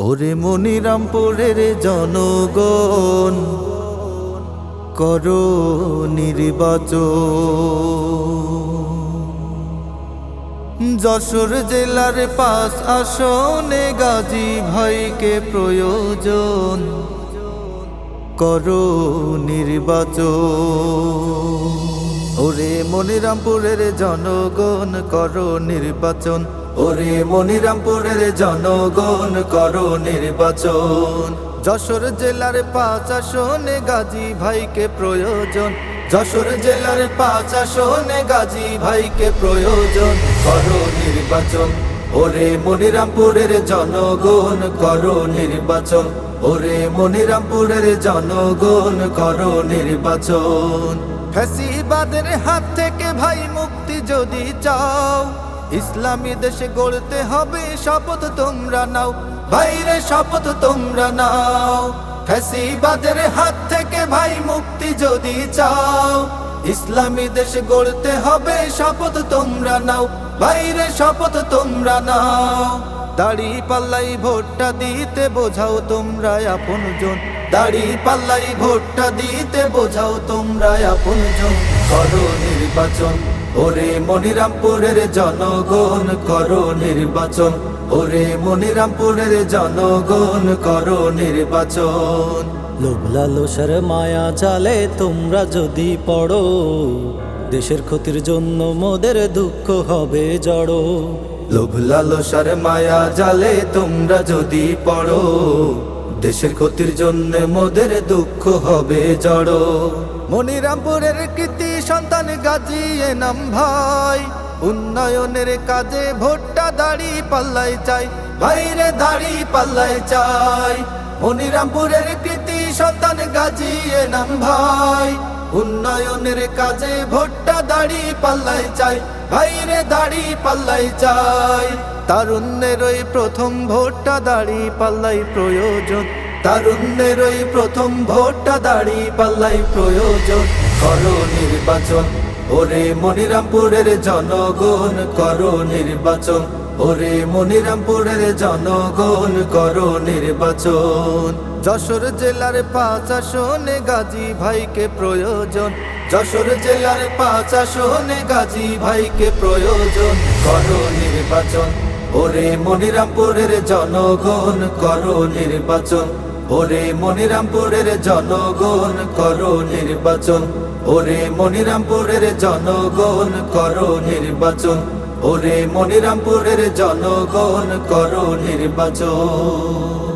ওরে মনিরামপুরের জনগণ করো নির্বাচন। যশোর জেলার 5 আসনে গাজী ভাইকে প্রয়োজন, করো নির্বাচন। ওরে মনিরামপুরের জনগণ করো নির্বাচন, ওরে মনিরামপুরের জনগণ করো নির্বাচন। যশোর জেলার 5 আসনে গাজী ভাইকে প্রয়োজন, যশোর জেলার 5 আসনে গাজী ভাইকে প্রয়োজন, করো নির্বাচন। ওরে মনিরামপুরের জনগণ করো নির্বাচন, ওরে মনিরামপুরের জনগণ করো নির্বাচন। ফ্যাসিবাদের হাত থেকে ভাই মুক্তি যদি চাও, ইসলামী দেশে গড়তে হবে শপথ তোমরা নাও, ভাইরে শপথ তোমরা নাও। ফ্যাসিবাদের হাত থেকে ভাই মুক্তি যদি চাও, ইসলামী দেশে গড়তে হবে শপথ তোমরা নাও, ভাইরে শপথ তোমরা নাও। দাড়ি পাল্লাই ভোটটা দিতে বোঝাও তোমরা আপনজন, দাড়ি পাল্লাই ভোটটা দিতে বোঝাও তোমরা আপনজন, করো নির্বাচন। ওরে মনিরামপুরের জনগণ করো নির্বাচন, ওরে মনিরামপুরের জনগণ করো নির্বাচন। লোভ লালসার মায়া জালে তোমরা যদি পড়ো, দেশের ক্ষতির জন্য মোদের দুঃখ হবে জড়ো। লোভ লালসার মায়া জালে তোমরা যদি পড়ো, দেশের ক্ষতির জন্য মোদের দুঃখ হবে জড়ো। মনিরামপুরের কৃতি সন্তান গাজী এনাম ভাই, উন্নয়নের কাজে ভোটটা দাড়ি পাল্লাই চাই, ভাইরে দাড়ি পাল্লাই চাই। মনিরামপুরের কৃতি সন্তান গাজী এনাম ভাই, উন্নয়নের কাজে ভোটটা দাড়ি পাল্লাই চাই, ভাইরে দাড়ি পাল্লাই চাই। তারুণ্যের ওই প্রথম ভোটটা দাড়ি পাল্লাই প্রয়োজন, তারুণ্যের ওই প্রথম ভোটটা দাড়ি পাল্লাই প্রয়োজন, করো নির্বাচন। ওরে মনিরামপুরের জনগণ করো নির্বাচন, ওরে মনিরামপুরের জনগণ করো নির্বাচন। যশোর জেলার 5 আসনে গাজী ভাইকে প্রয়োজন, যশোর জেলার 5 আসনে গাজী ভাইকে প্রয়োজন, করো নির্বাচন। ওরে মনিরামপুরের জনগণ করো নির্বাচন, ওরে মনিরামপুরের জনগণ করো নির্বাচন, ওরে মনিরামপুরের জনগণ করো নির্বাচন, ওরে মনিরামপুরের জনগণ করো নির্বাচন।